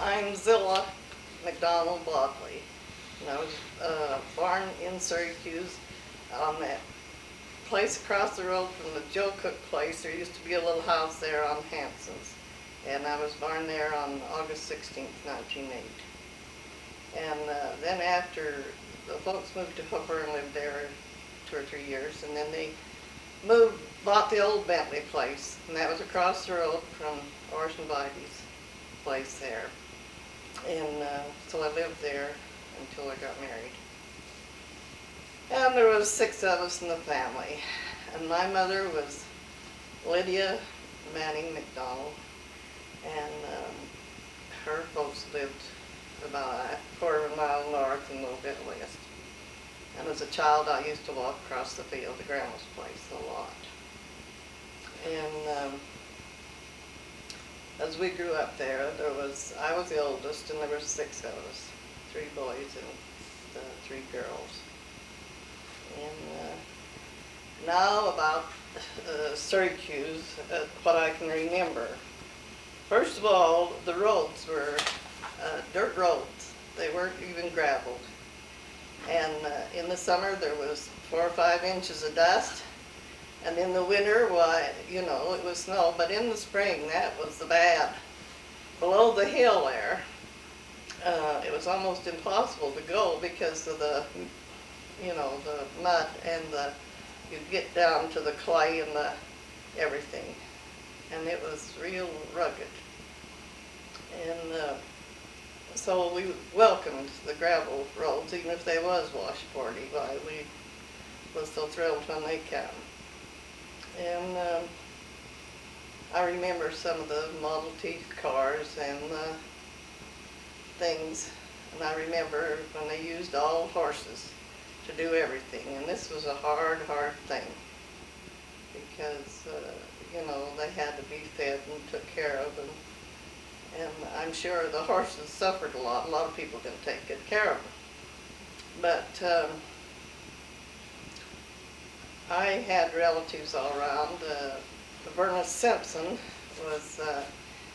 I'm Zillan McDonald Bodily, and I was born in Syracuse on that place across the road from the Joe Cook place. There used to be a little house there on Hanson's, and I was born there on August 16th, 1908. And then after the folks moved to Hooper and lived there 2 or 3 years, and then they bought the old Bentley place, and that was across the road from Orson Biby's place there. And so I lived there until I got married. And there was 6 of us in the family. And my mother was Lydia Manning McDonald, and her folks lived about a quarter of a mile north and a little bit west. And as a child, I used to walk across the field to Grandma's place a lot. And as we grew up there, I was the oldest, and there were 6 of us, 3 boys and 3 girls. And now about Syracuse, what I can remember. First of all, the roads were dirt roads. They weren't even graveled. And in the summer there was 4 or 5 inches of dust. And in the winter, why, it was snow, but in the spring, that was the bad. Below the hill there, it was almost impossible to go because of the mud and you'd get down to the clay and everything. And it was real rugged. And so we welcomed the gravel roads, even if they was washboardy. Why, we was so thrilled when they came. And I remember some of the Model T cars and things, and I remember when they used all horses to do everything, and this was a hard thing, because they had to be fed and took care of them, and I'm sure the horses suffered a lot. A lot of people didn't take good care of them, but I had relatives all around. Verna Simpson was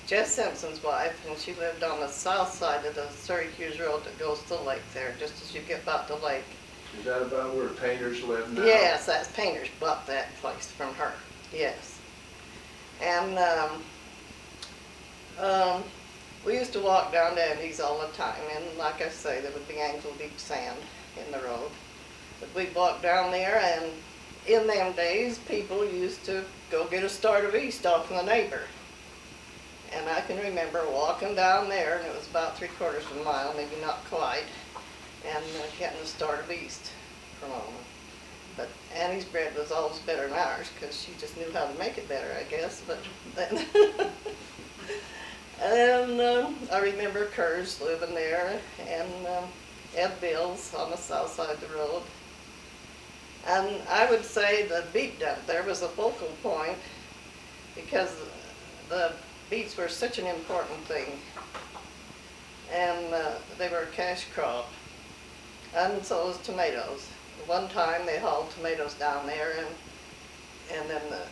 Jess Simpson's wife, and she lived on the south side of the Syracuse Road that goes to the lake there, just as you get about the lake. Is that about where Painters live now? Yes, that's Painters bought that place from her, yes. And we used to walk down to Andy's all the time, and like I say, there would be ankle-deep sand in the road. But we'd walk down there, and in them days, people used to go get a start of east off from the neighbor. And I can remember walking down there, and it was about 3/4 of a mile, maybe not quite, and getting a start of east from home. But Annie's bread was always better than ours, because she just knew how to make it better, I guess. But then and I remember Kerr's living there, and Ed Bill's on the south side of the road. And I would say the beet dump there was a focal point, because the beets were such an important thing, and they were a cash crop, and so was tomatoes. One time they hauled tomatoes down there, and then the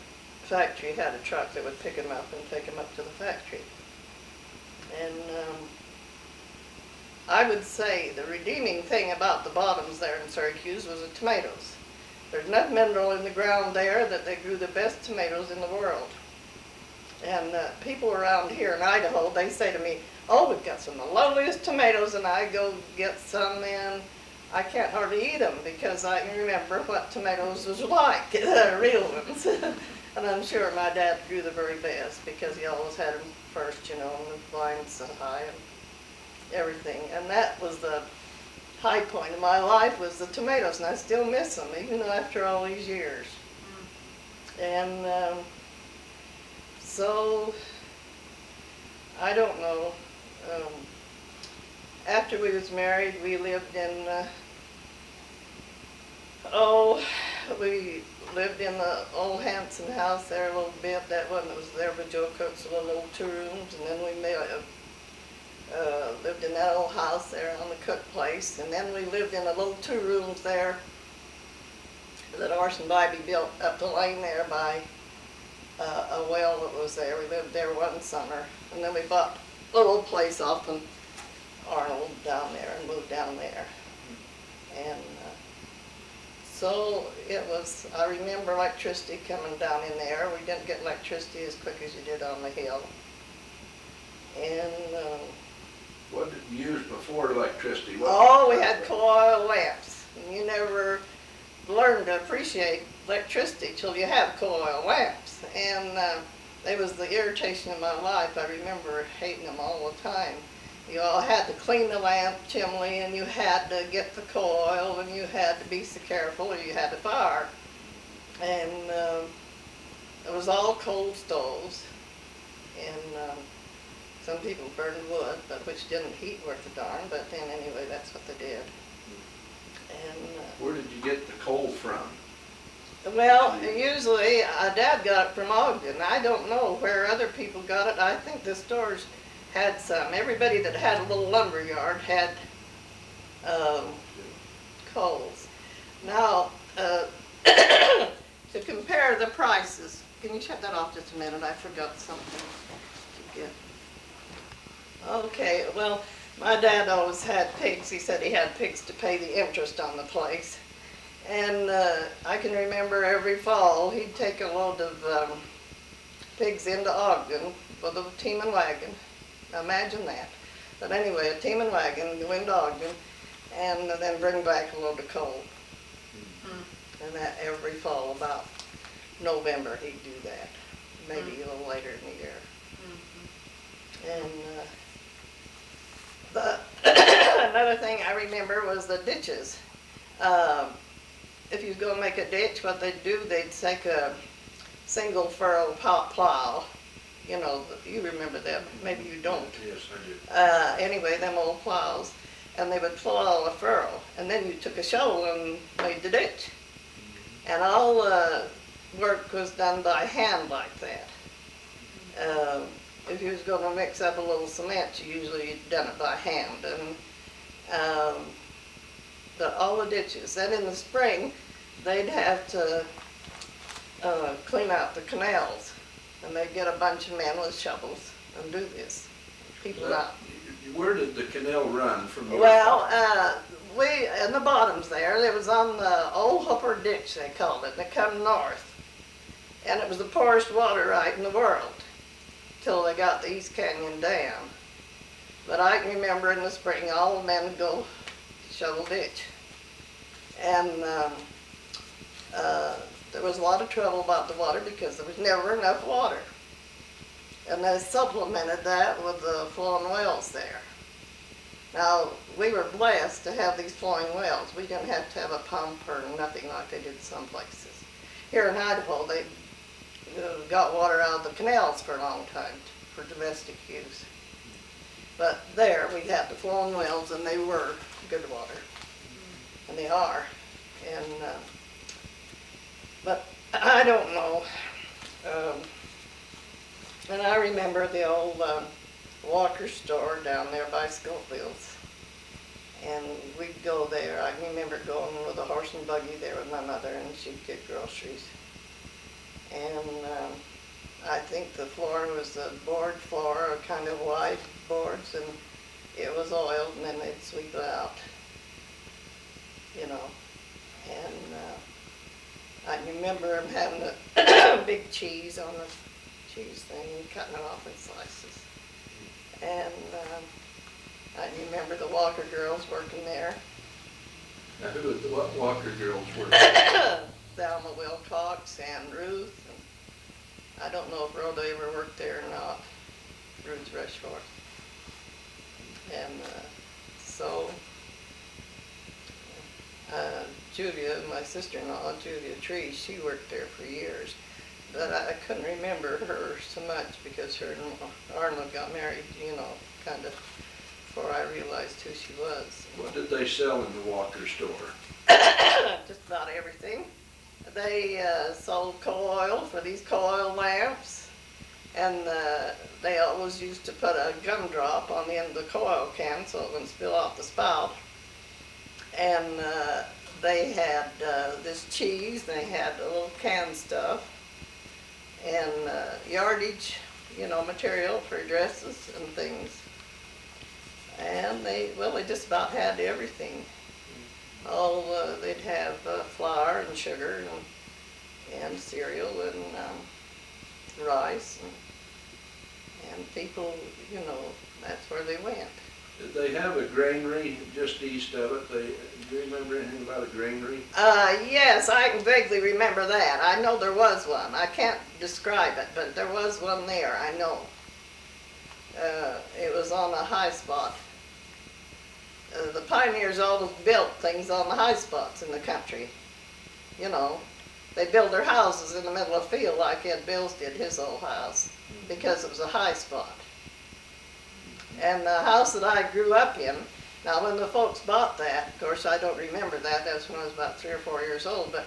factory had a truck that would pick them up and take them up to the factory. And I would say the redeeming thing about the bottoms there in Syracuse was the tomatoes. There's enough mineral in the ground there that they grew the best tomatoes in the world. And people around here in Idaho, they say to me, "Oh, we've got some of the loveliest tomatoes," and I go get some, and I can't hardly eat them because I can remember what tomatoes was like, real ones. And I'm sure my dad grew the very best because he always had them first, and the vines so high and everything. And that was the high point of my life, was the tomatoes, and I still miss them, even after all these years. And so, I don't know, after we was married, we lived in, we lived in the old Hanson house there a little bit. That one that was there with Joe Cook's, a little old 2 rooms, and then we lived in that old house there on the Cook place, and then we lived in a little 2 rooms there that Orson Biby built up the lane there by a well that was there. We lived there one summer, and then we bought little place off in Arnold down there and moved down there. And so it was, I remember electricity coming down in there. We didn't get electricity as quick as you did on the hill. And What did you use before electricity? oh, we had coil lamps. And you never learned to appreciate electricity till you have coil lamps. And it was the irritation of my life. I remember hating them all the time. You all had to clean the lamp chimney, and you had to get the coil, and you had to be so careful, or you had to fire. And it was all coal stoves, and some people burned wood, but which didn't heat worth a darn. But then anyway, that's what they did. And Where did you get the coal from? well, usually Dad got it from Ogden. I don't know where other people got it. I think the stores had some. Everybody that had a little lumber yard had coals. Now, to compare the prices, can you shut that off just a minute? I forgot something to get. Okay, well, my dad always had pigs. He said he had pigs to pay the interest on the place. And I can remember every fall he'd take a load of pigs into Ogden with a team and wagon. Imagine that. But anyway, a team and wagon go into Ogden and then bring back a load of coal. And that every fall, about November, he'd do that. Maybe a little later in the year. And another thing I remember was the ditches. If you was going to make a ditch, what they'd do, they'd take a single furrow plow. You know, you remember that, maybe you don't. Yes, I do. Anyway, them old plows, and they would plow a furrow, and then you took a shovel and made the ditch. And all work was done by hand like that. If you was going to mix up a little cement, you usually done it by hand. And all the ditches. Then in the spring, they'd have to clean out the canals. And they'd get a bunch of men with shovels and do this. People out. Where did the canal run from your Well, farm? we, in the bottoms there, it was on the old Hooper Ditch, they called it, and it come north. And it was the poorest water right in the world, till they got the East Canyon Dam. But I can remember in the spring, all the men would go shovel ditch. And there was a lot of trouble about the water because there was never enough water. And they supplemented that with the flowing wells there. Now, we were blessed to have these flowing wells. We didn't have to have a pump or nothing like they did some places. Here in Idaho, they got water out of the canals for a long time for domestic use. But there, we had the flowing wells, and they were good water. And they are. And but I don't know. And I remember the old Walker store down there by Schofield's. And we'd go there. I remember going with a horse and buggy there with my mother, and she'd get groceries. And I think the floor was a board floor, a kind of wide boards, and it was oiled, and then they'd sweep it out, you know. And I remember him having a big cheese on the cheese thing and cutting it off in slices. And I remember the Walker girls working there. Now, what Walker girls were? Thelma Wilcox and Ruth. And I don't know if Rhoda ever worked there or not. Ruth Rushforth. And so Julia, my sister-in-law, Julia Tree, she worked there for years. But I couldn't remember her so much because her and Arnold got married, you know, kind of before I realized who she was. What did they sell in the Walker store? Just about everything. They sold coil for these coil lamps, and they always used to put a gumdrop on the end of the coil can so it wouldn't spill off the spout. And they had this cheese, they had a little canned stuff, and yardage material for dresses and things. And they just about had everything. They'd have flour and sugar and cereal and rice. And people, that's where they went. Did they have a granary just east of it? Do you remember anything about a granary? Yes, I can vaguely remember that. I know there was one. I can't describe it, but there was one there, I know. It was on a high spot. The pioneers always built things on the high spots in the country. They built their houses in the middle of a field like Ed Bills did his old house because it was a high spot. And the house that I grew up in, now when the folks bought that, of course I don't remember that, that's when I was about 3 or 4 years old, but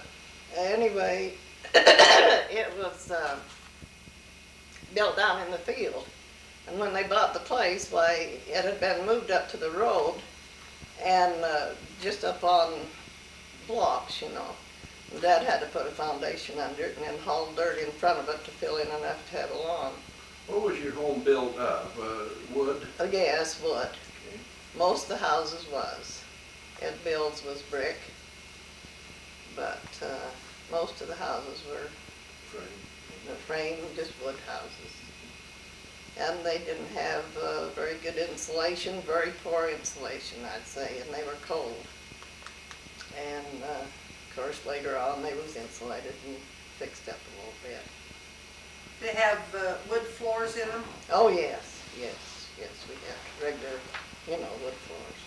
anyway, it was built down in the field. And when they bought the place, it had been moved up to the road and just up on blocks, And Dad had to put a foundation under it and then haul dirt in front of it to fill in enough to have a lawn. What was your home built of? Wood? Yes, wood. Okay. Most of the houses was. Ed Bill's was brick, but most of the houses were frame, just wood houses. And they didn't have very good insulation, very poor insulation, I'd say, and they were cold. And of course, later on, they was insulated and fixed up a little bit. They have wood floors in them? Oh, yes, we have regular, wood floors.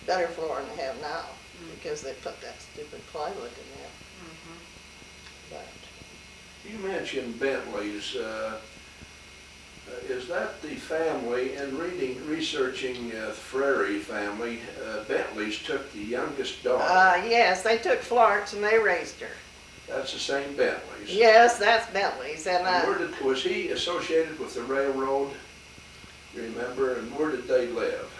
Better floor than they have now, because they put that stupid plywood in there. But You mentioned Bentley's. Is that the family, and researching Frary family, Bentley's took the youngest daughter? yes, they took Florence and they raised her. That's the same Bentley's? Yes, that's Bentley's. And was he associated with the railroad, you remember, and where did they live?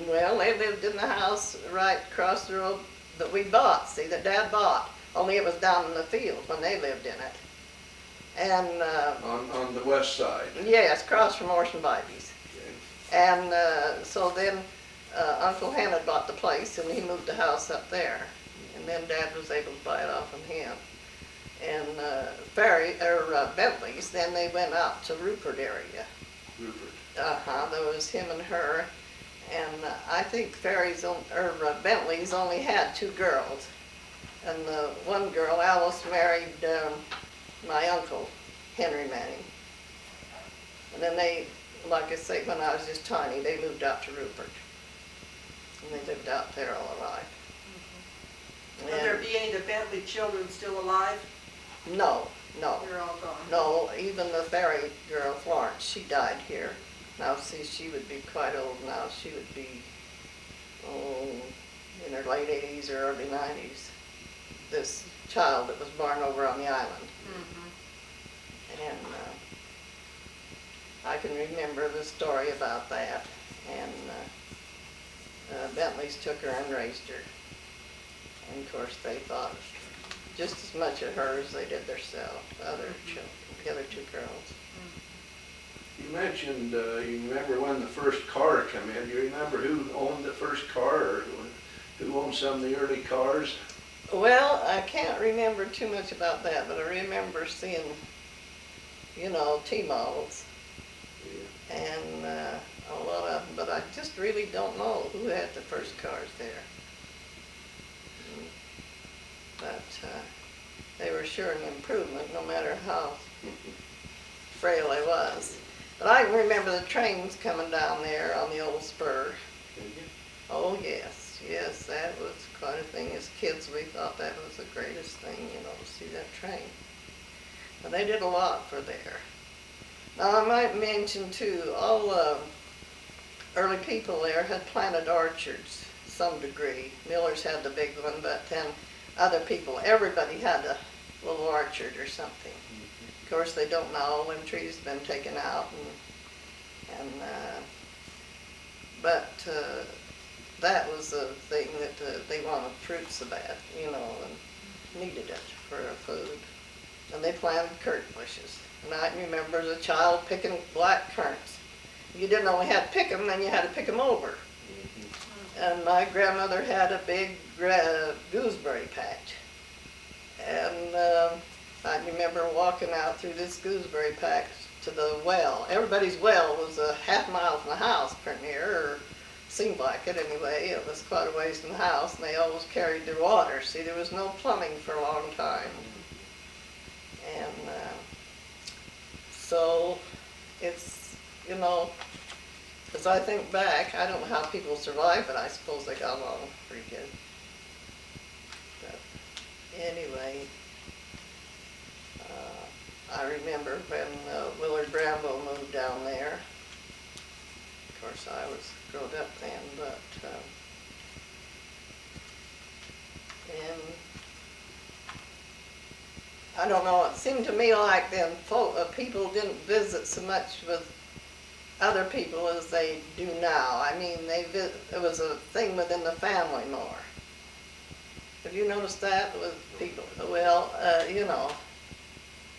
Well, they lived in the house right across the road that we bought, that Dad bought, only it was down in the field when they lived in it. And on the west side? yes, across from Orson Bybee's. Okay. And so then Uncle Hen had bought the place and he moved the house up there. And then Dad was able to buy it off of him. And Bentley's, then they went out to Rupert area. Rupert. There was him and her. And I think Bentley's only had 2 girls. And the one girl, Alice, married my uncle, Henry Manning. And then they, like I say, when I was just tiny, they moved out to Rupert. And they lived out there all their life. Will there be any of the Bentley children still alive? No. They're all gone. No, even the Ferry girl, Florence, she died here. Now, see, she would be quite old now. She would be, in her late 80s or early 90s. This child that was born over on the island. And I can remember the story about that. And Bentley's took her and raised her. And of course, they thought just as much of her as they did themselves, the other 2 girls. You mentioned, you remember when the first car came in. Do you remember who owned the first car, or who owned some of the early cars? Well, I can't remember too much about that, but I remember seeing, T-models and a lot of them, but I just really don't know who had the first cars there. But they were sure an improvement, no matter how frail they was. But I can remember the trains coming down there on the old spur. Oh, yes, that was quite a thing. As kids, we thought that was the greatest thing, to see that train. But they did a lot for there. Now, I might mention, too, all early people there had planted orchards, some degree. Miller's had the big one, but then other people, everybody had a little orchard or something. Of course, they don't now. All them trees have been taken out, but that was the thing that they wanted fruit so bad, and needed it for food. and they planted currant bushes. And I remember as a child picking black currants. You didn't only have to pick them, then you had to pick them over. And my grandmother had a big gooseberry patch. And I remember walking out through this gooseberry patch to the well. Everybody's well was a half mile from the house pretty near, or seemed like it anyway. It was quite a ways from the house, and they always carried their water. See, there was no plumbing for a long time. And so it's, you know, as I think back, I don't know how people survived, but I suppose they got along pretty good. But anyway, I remember when Willard Bramble moved down there. Of course, I was grown up then, but and I don't know, it seemed to me like then people didn't visit so much with other people as they do now. I mean, it was a thing within the family more. Have you noticed that with people? Well, you know,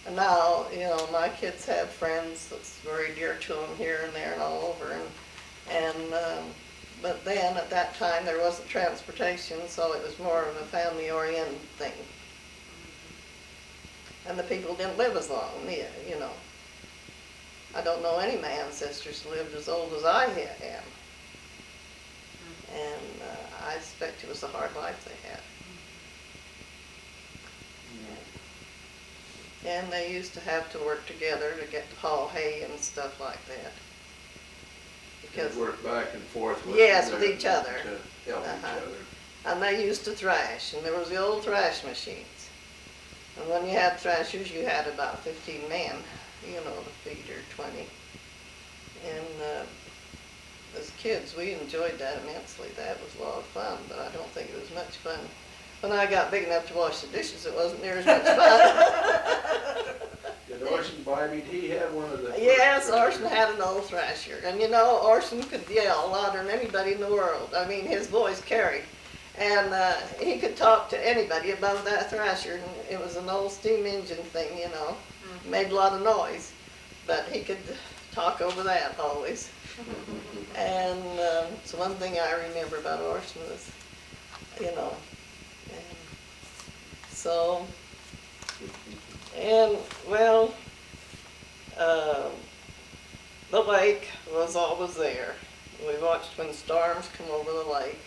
and now, you know, my kids have friends that's very dear to them here and there and all over, but then at that time there wasn't transportation, so it was more of a family-oriented thing. And the people didn't live as long, you know. I don't know any of my ancestors lived as old as I am. And I suspect it was a hard life they had. And they used to have to work together to get to haul hay and stuff like that. Because They work back and forth with yes, with each other. To help each other. And they used to thrash, and there was the old thrash machines. And when you had thrashers, you had about 15 men, you know, to feed or 20. And as kids, we enjoyed that immensely. That was a lot of fun, but I don't think it was much fun. When I got big enough to wash the dishes, it wasn't near as much fun. Did Orson Bybee, he had one of the... Yes, Orson had an old thrasher. And you know, Orson could yell louder than anybody in the world. I mean, his voice carried. And he could talk to anybody above that thrasher. And it was an old steam engine thing, you know. Made a lot of noise. But he could talk over that always. And so one thing I remember about Orson was, you know, so, and well, the lake was always there. We watched when storms come over the lake,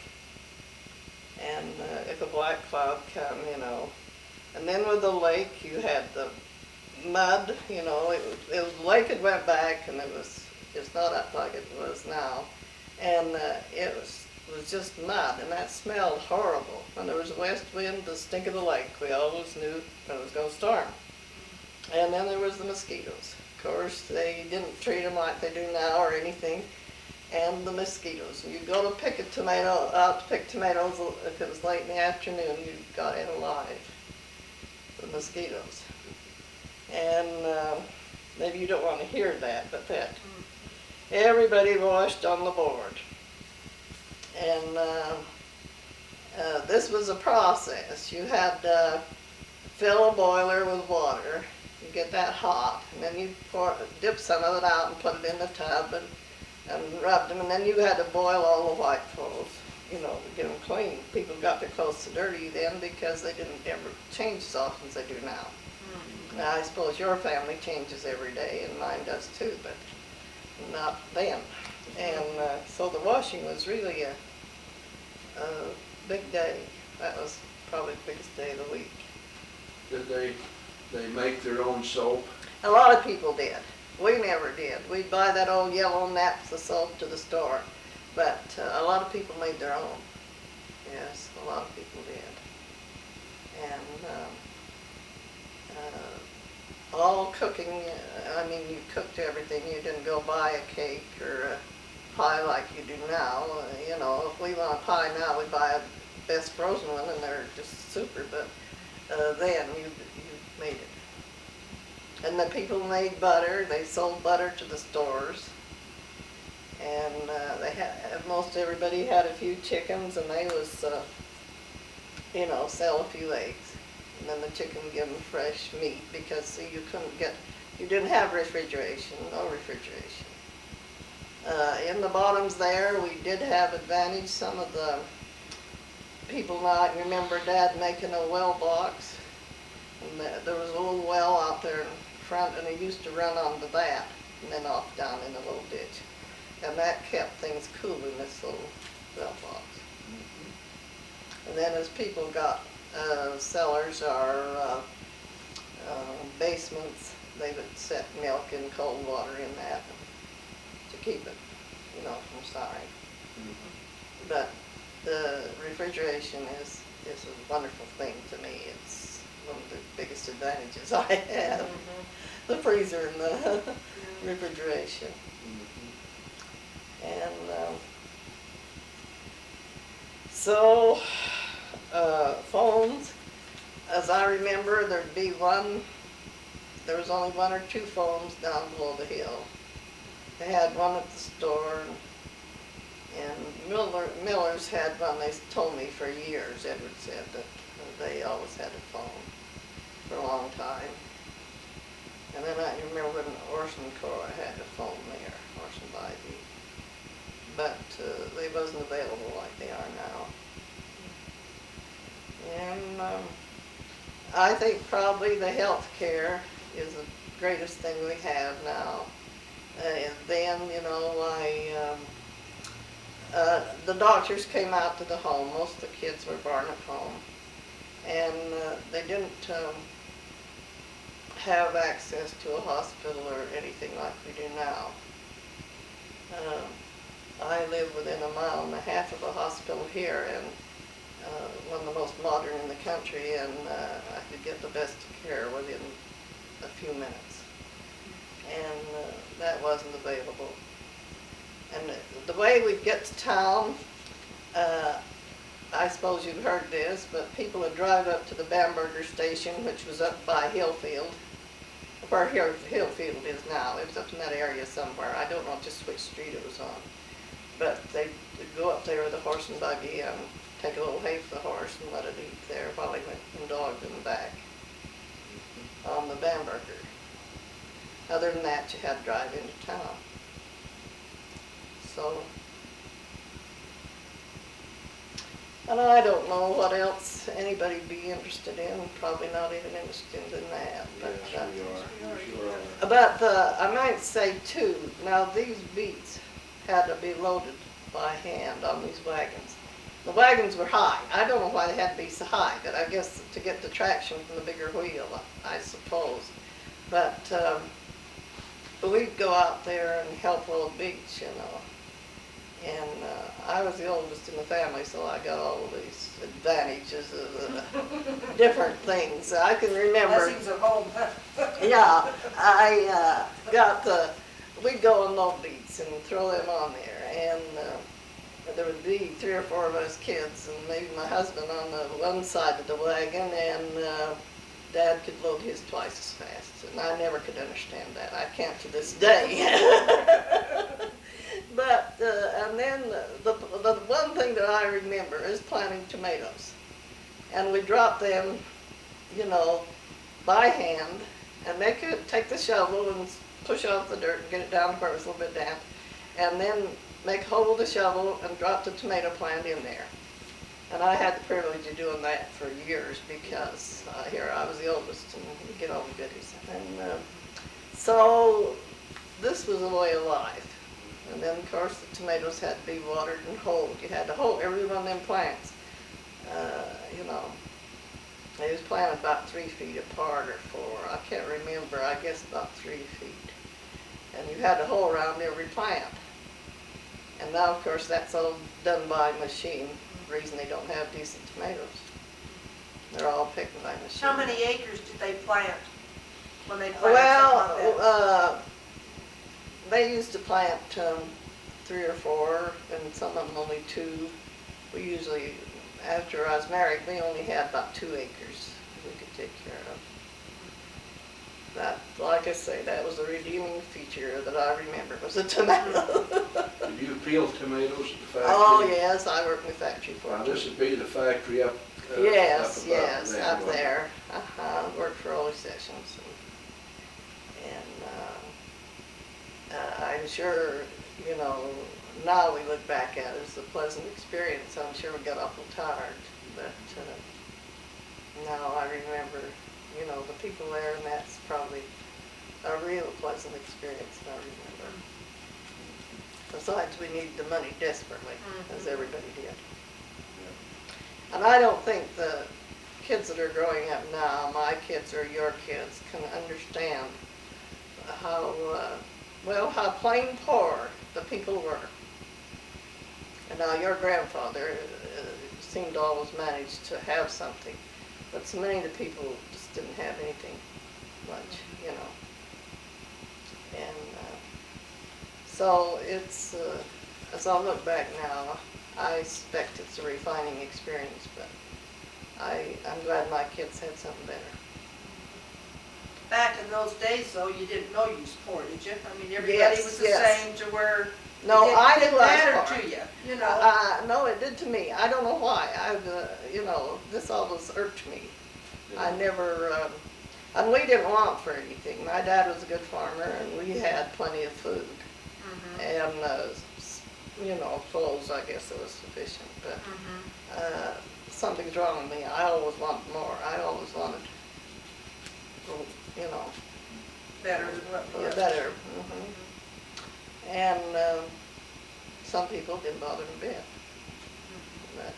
and if a black cloud come, you know. And then with the lake, you had the mud, you know, the lake had went back, and it's not up like it was now. And it was just mud, and that smelled horrible. When there was a west wind, the stink of the lake, we always knew when it was going to storm. And then there was the mosquitoes. Of course, they didn't treat them like they do now or anything. And the mosquitoes. You go to pick a tomato, out to pick tomatoes, if it was late in the afternoon, you got in alive. The mosquitoes. And maybe you don't want to hear that, but that. Everybody washed on the board. And this was a process. You had to fill a boiler with water, you get that hot, and then you dip some of it out and put it in the tub and rub them, and then you had to boil all the white clothes, you know, to get them clean. People got their clothes so dirty then because they didn't ever change as often as they do now. Now, I suppose your family changes every day, and mine does too, but not then. And so the washing was really a big day. That was probably the biggest day of the week. Did they make their own soap? A lot of people did. We never did. We'd buy that old yellow naps of soap to the store, but a lot of people made their own. Yes, a lot of people did. And all cooking, I mean, you cooked everything. You didn't go buy a cake or a pie like you do now. You know, if we want a pie now, we buy a best frozen one, and they're just super, but then you made it. And the people made butter. They sold butter to the stores. And they had, most everybody had a few chickens, and they was, you know, sell a few eggs. and then the chicken give them fresh meat, because see, you didn't have refrigeration, no refrigeration. In the bottoms there, we did have advantage. Some of the people now remember Dad making a well box, and there was a little well out there in front, and he used to run onto that and then off down in a little ditch, and that kept things cool in this little well box. And then as people got cellars or basements, they would set milk and cold water in that to keep it, from souring. But the refrigeration is a wonderful thing to me. It's one of the biggest advantages I have. The freezer and the refrigeration. And so phones, as I remember, there was only one or two phones down below the hill. They had one at the store, and Miller's had one. They told me for years, Edward said, that they always had a phone for a long time. And then I remember when Orson Cora had a phone there, Orson Bybee. But they wasn't available like they are now. And I think probably the health care is the greatest thing we have now. And then, the doctors came out to the home. Most of the kids were born at home. And they didn't have access to a hospital or anything like we do now. I live within 1.5 miles of a hospital here, and one of the most modern in the country, and I could get the best care within a few minutes. And that wasn't available. And the way we get to town, I suppose you've heard this, but people would drive up to the Bamberger station, which was up by Hillfield, where Hillfield is now. It was up in that area somewhere. I don't know just which street it was on. But they'd go up there with a horse and buggy and take a little hay for the horse and let it eat there while he went and dogged them back on the Bamberger. Other than that, you had to drive into town. So, and I don't know what else anybody'd be interested in. Probably not even interested in that. But, Yes, we are. We sure are. but I might say too, now these beets had to be loaded by hand on these wagons. The wagons were high. I don't know why they had to be so high, but I guess to get the traction from the bigger wheel, I suppose. But we'd go out there and help load beets, And I was the oldest in the family, so I got all of these advantages of different things. I can remember. Blessings of home. Yeah, I we'd go and load beets and throw them on there, and there would be 3 or 4 of us kids, and maybe my husband on the one side of the wagon, and Dad could load his twice as fast, and I never could understand that. I can't to this day. But, and then the one thing that I remember is planting tomatoes. And we dropped them, by hand, and they could take the shovel and push off the dirt and get it down where it was a little bit damp, and then make a hole with the shovel and drop the tomato plant in there. And I had the privilege of doing that for years because here I was the oldest and we get all the goodies. And so this was a way of life. And then, of course, the tomatoes had to be watered and hoed. You had to hoe every one of them plants. They was planted about 3 feet apart or 4. I can't remember. I guess about 3 feet. And you had to hoe around every plant. And now, of course, that's all done by machine. The reason they don't have decent tomatoes. They're all picked by machine. How many acres did they plant when they planted something like that? They used to plant 3 or 4, and some of them only 2. We usually, after I was married, we only had about 2 acres we could take care of. That, like I say, that was a redeeming feature that I remember, was the tomato. Did you peel tomatoes at the factory? Oh, yes, I worked in the factory for Now, it. this would be the factory up, Yes, up above yes, then, up wasn't it? there. Worked for Ole Sessions. I'm sure, you know, now we look back at it as a pleasant experience. I'm sure we got awful tired, but now I remember, you know, the people there, and that's probably a real pleasant experience that I remember. Besides, we needed the money desperately, as everybody did. And I don't think the kids that are growing up now, my kids or your kids, can understand how, well, how plain poor the people were. And now your grandfather seemed to always manage to have something, but so many of the people just didn't have anything much, you know. And so it's, as I look back now, I expect it's a refining experience, but I'm glad my kids had something better. Back in those days, though, you didn't know you was poor, did you? I mean, everybody Yes, was the yes. same to where No, I it didn't knew I was matter poor. to you, you know. No, it did to me. I don't know why. You know, this always irked me. I never, and we didn't want for anything. My dad was a good farmer, and we had plenty of food. And, you know, clothes, I guess it was sufficient. But something's wrong with me. I always wanted more. I always wanted, you know, Better than what we have. better. And some people didn't bother a bit. But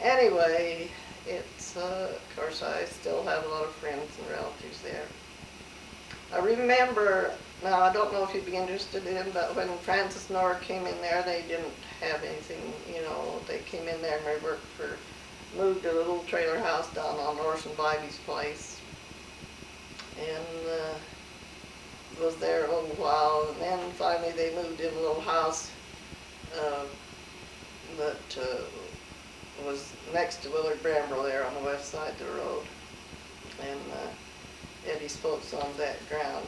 anyway, it's, of course, I still have a lot of friends and relatives there. I remember, now I don't know if you'd be interested in, but when Francis and Nora came in there, they didn't have anything, you know, they came in there and they moved a little trailer house down on Orson Bivey's place. And was there a little while, and then finally they moved in a little house that was next to Willard Bramble there on the west side of the road. And Eddie's folks owned that ground.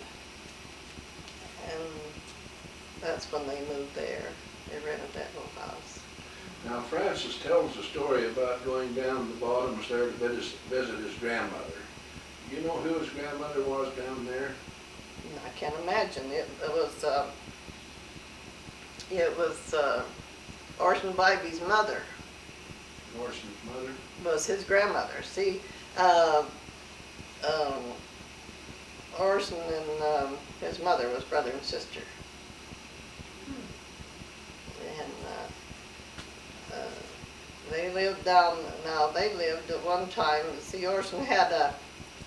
And that's when they moved there. They rented that little house. Now, Francis tells a story about going down the bottoms there to visit his grandmother. You know who his grandmother was down there? I can't imagine. It was Orson Bivey's mother. Orson's mother? Was his grandmother. See, Orson and his mother was brother and sister. And they lived down, now they lived at one time, see, Orson had a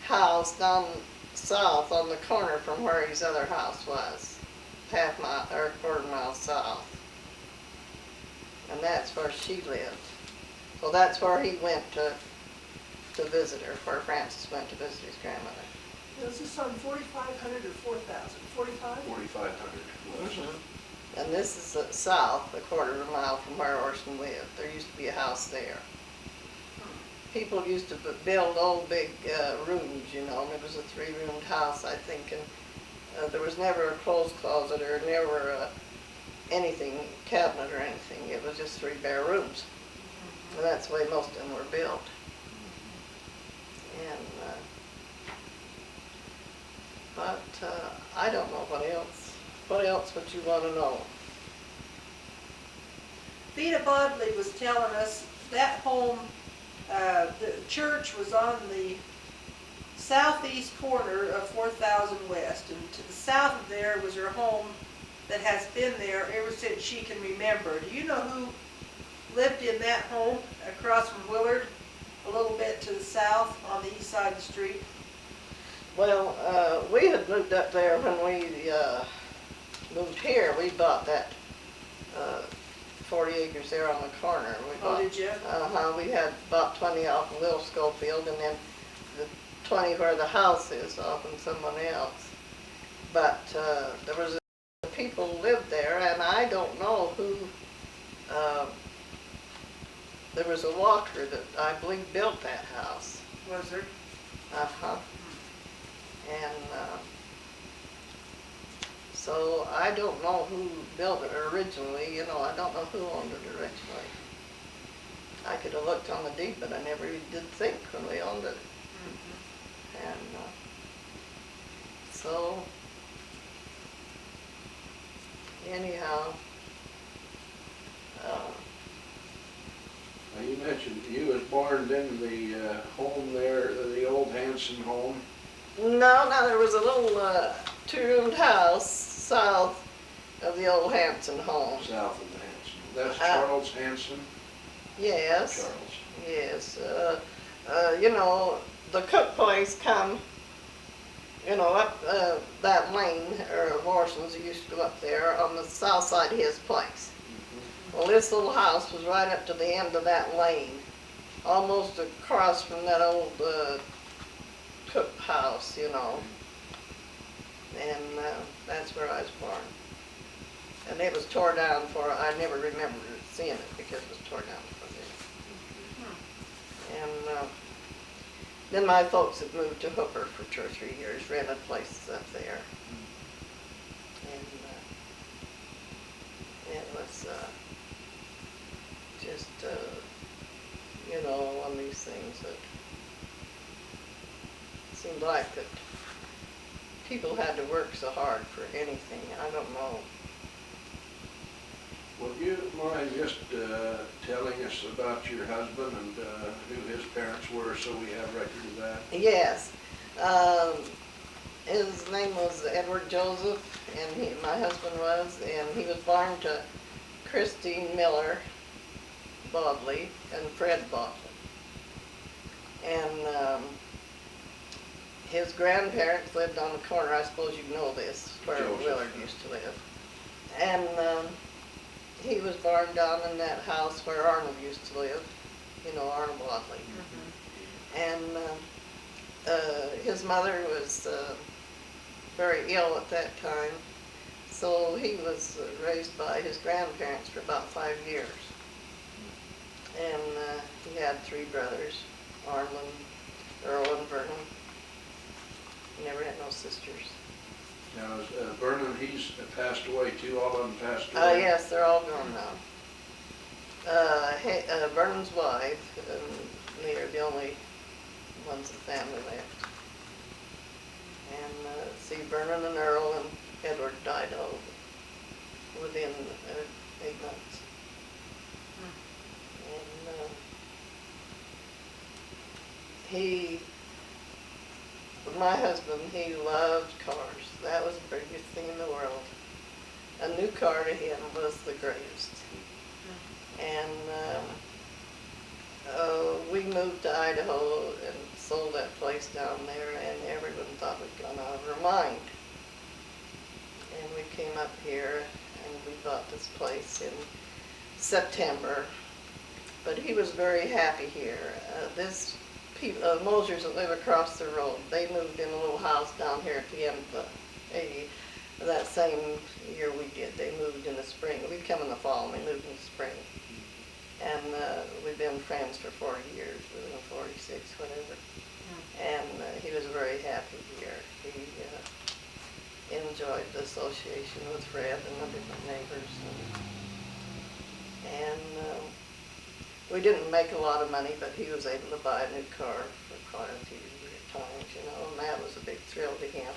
house down south on the corner from where his other house was, half mile or a quarter mile south. And that's where she lived. So that's where he went to visit her, where Francis went to visit his grandmother. Is this on 4,500 or 4,000? 45? 4,500. And this is south, a quarter of a mile from where Orson lived. There used to be a house there. People used to build old big rooms, you know, and it was a 3-roomed house, I think, and there was never a clothes closet or never anything, cabinet or anything. It was just 3 bare rooms. And that's the way most of them were built. And, but I don't know what else. What else would you want to know? Vita Bodily was telling us that home, the church was on the southeast corner of 4,000 West, and to the south of there was her home that has been there ever since she can remember. Do you know who lived in that home across from Willard, a little bit to the south on the east side of the street? Well, we had moved up there when we moved here. We bought that 40 acres there on the corner. Oh, did you? We had bought 20 off of Little Schofield, and then the 20 where the house is off of someone else. But there was people lived there, and I don't know who. There was a walker that I believe built that house. Was there? Uh-huh. And so I don't know who built it originally, you know, I don't know who owned it originally. I could have looked on the deed, but I never even did think when we owned it. And so, anyhow, Now, you mentioned you was born in the home there, the old Hanson home. no, there was a little two-roomed house south of the old Hampton home. South of the Hanson. That's Uh-huh. Charles Hanson? Yes, Charles. yes. You know, the cook place come, you know, up that lane, or Morrison's, it used to go up there on the south side of his place. Well, this little house was right up to the end of that lane, almost across from that old cook house, you know. And that's where I was born. And it was tore down I never remember seeing it because it was tore down for me. And then my folks had moved to Hooper for 2 or 3 years, rented places up there. And it was just, you know, one of these things that seemed like that people had to work so hard for anything. I don't know. Would you mind just telling us about your husband and who his parents were so we have record of that? Yes. His name was Edward Joseph, and my husband was, and he was born to Christine Miller Bodily and Fred Bodily. And his grandparents lived on the corner, I suppose you know this, where Joseph. Willard used to live. And he was born down in that house where Arnold used to live, you know, Arnold Bodily. And his mother was very ill at that time, so he was raised by his grandparents for about 5 years. And he had 3 brothers, Arlen, Earl, and Vernon. He never had no sisters. Now, Vernon, he's passed away too, all of them passed away? Yes, they're all gone now. Vernon's wife, and they are the only ones of the family left. And see, Vernon and Earl and Edward died within 8 months. And my husband, he loved cars. That was the biggest thing in the world. A new car to him was the greatest. And we moved to Idaho and sold that place down there, and everyone thought we'd gone out of our mind. And we came up here and we bought this place in September. But he was very happy here. Mosers that live across the road, they moved in a little house down here at the end of that same year we did. They moved in the spring. We'd come in the fall and they moved in the spring. And we've been friends for 40 years, we've been 46, whatever. And he was very happy here. He enjoyed the association with Fred and the different neighbors. And we didn't make a lot of money, but he was able to buy a new car for quite a few times, you know, and that was a big thrill to him.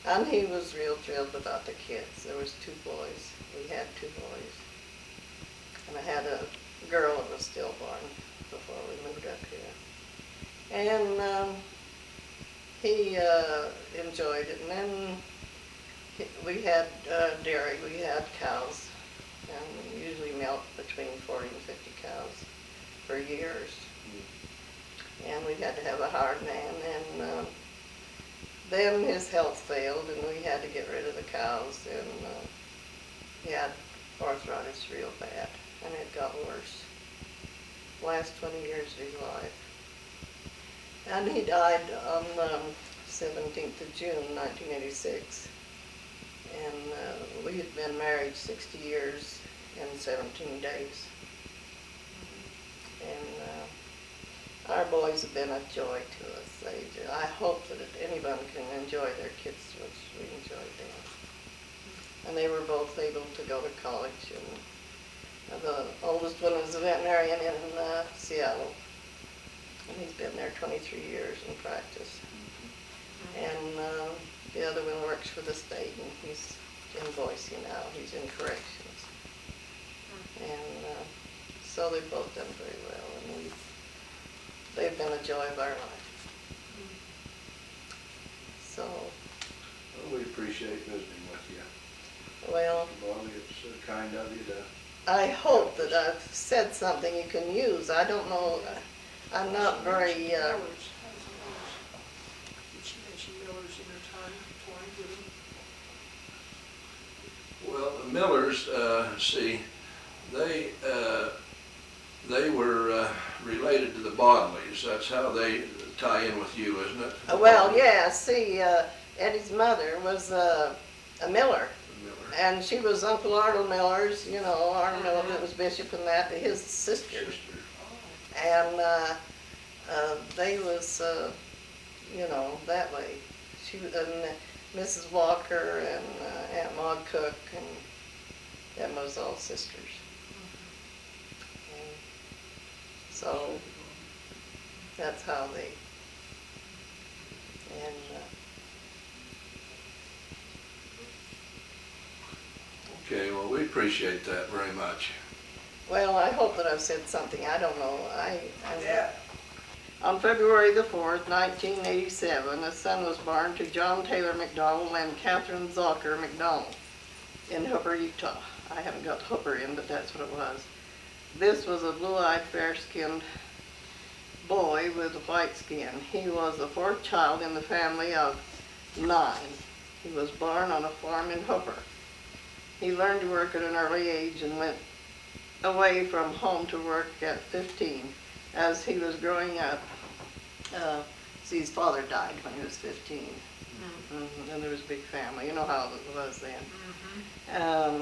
And he was real thrilled about the kids. There was 2 boys. We had 2 boys. And I had a girl that was stillborn before we moved up here. And he enjoyed it. And then we had dairy. We had cows. And we usually milked between 40 and 50 cows for years. And we had to have a hard man. And then his health failed, and we had to get rid of the cows. And he had arthritis real bad, and it got worse. Last 20 years of his life. And he died on the 17th of June, 1986. And we had been married 60 years and 17 days. And our boys have been a joy to us. I hope that anyone can enjoy their kids, which we enjoyed them. And they were both able to go to college, and the oldest one was a veterinarian in Seattle, and he's been there 23 years in practice. And the other one works for the state, and he's in Boise now. He's in corrections. And so they've both done very well, and they've been a joy of our life. So, Well, we appreciate visiting with you. well, Bobby, it's kind of you to. I hope that I've said something you can use. I don't know, I'm not very, Millers. Did she mention Millers in her time, touring with them? Well, the Millers, see, they were related to the Bodleys. That's how they tie in with you, isn't it? well, yeah, see, Eddie's mother was a Miller. Miller. And she was Uncle Arnold Miller's, you know, Arnold Miller that was bishop and that, his sister. And they was, you know, that way. She was, Mrs. Walker and Aunt Maud Cook, and them was all sisters. And so that's how they, and Okay, well, we appreciate that very much. well, I hope that I've said something. I don't know. Yeah. On February the 4th, 1987, a son was born to John Taylor McDonald and Catherine Zocker McDonald in Hooper, Utah. I haven't got Hooper in, but that's what it was. This was a blue-eyed, fair-skinned boy with white skin. He was the fourth child in the family of 9. He was born on a farm in Hooper. He learned to work at an early age and went away from home to work at 15. As he was growing up, see, his father died when he was 15. And there was a big family. You know how it was then.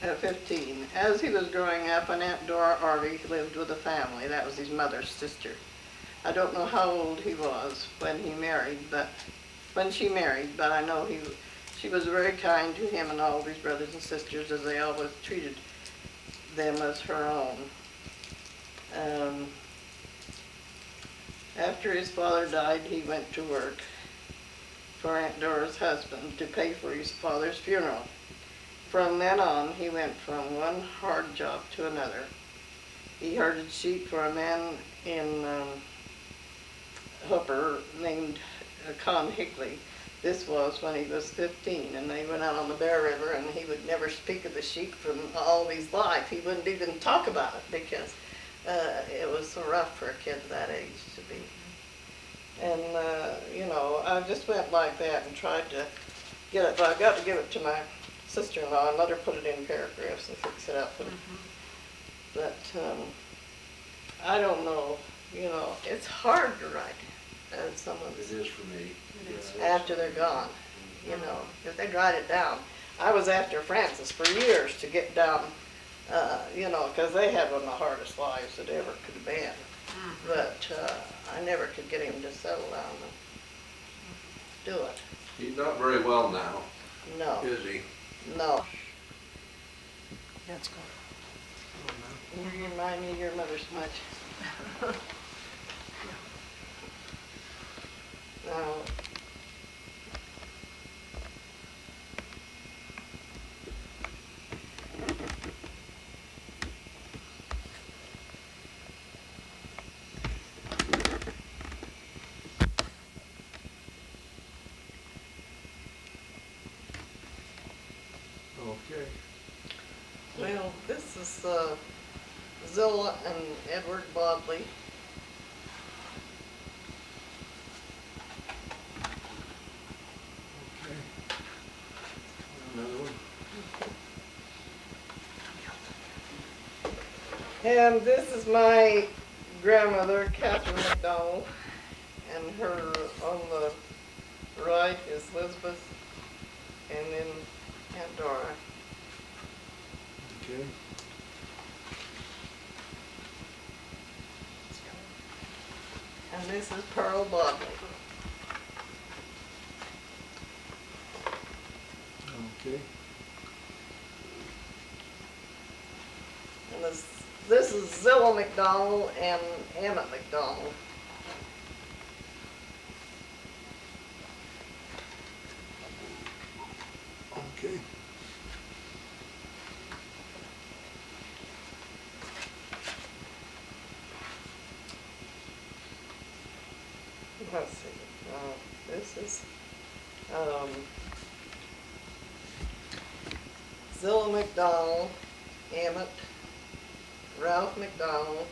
At 15. As he was growing up, an Aunt Dora Arby lived with the family. That was his mother's sister. I don't know how old he was when he married, but when she married, but I know she was very kind to him and all of his brothers and sisters, as they always treated them as her own. After his father died, he went to work for Aunt Dora's husband to pay for his father's funeral. From then on, he went from one hard job to another. He herded sheep for a man in Hooper named Con Higley. This was when he was 15, and they went out on the Bear River, and he would never speak of the sheep from all his life. He wouldn't even talk about it because it was so rough for a kid that age to be. And, you know, I just went like that and tried to get it, but I got to give it to my sister-in-law and let her put it in paragraphs and fix it up. But I don't know, you know, it's hard to write as someone It is for me. after they're gone, you know, if they write it down. I was after Francis for years to get down, you know, because they had one of the hardest lives that ever could have been. But I never could get him to settle down and do it. He's not very well now, No, is he? no. That's good. You remind me of your mother so much. Now, Okay. well, this is Zillan and Edward Bodily. Okay. Another one? And this is my grandmother, Catherine McDonald, and her on the right is Elizabeth, and then Aunt Dora. Okay. And this is Pearl Bodily. Okay. And this is Zillan McDonald and Emmett McDonald. Okay. Let's see, this is, Zillan McDonald, Emmett, Ralph McDonald,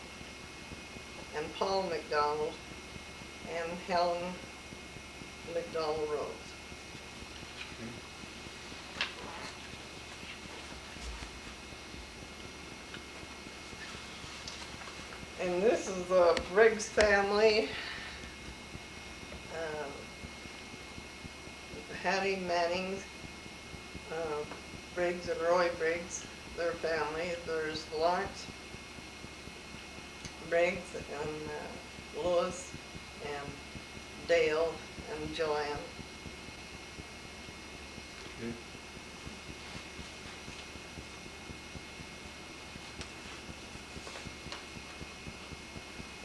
and Paul McDonald, and Helen McDonald Rose. And this is the Briggs family. Hattie Manning's, Briggs and Roy Briggs, their family. There's Lawrence Briggs and Louis and Dale and Joanne. Okay.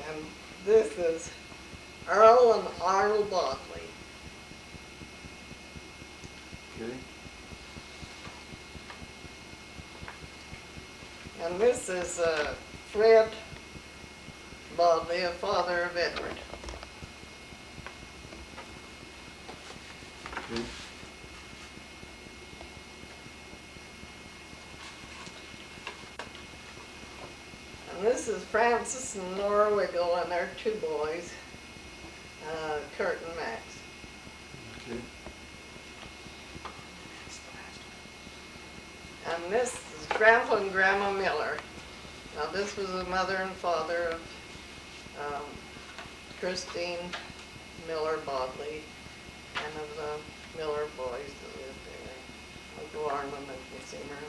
And this is Earl and Arnold Bodily. Okay. And this is Fred Bodily, a father of Edward. Okay. And this is Francis and Laura Wiggle and their two boys, Kurt and Max. Okay. And this is Grandpa and Grandma Miller. Now this was the mother and father of Christine Miller Bodley and of the Miller boys that lived there, Uncle Armand and Consumer.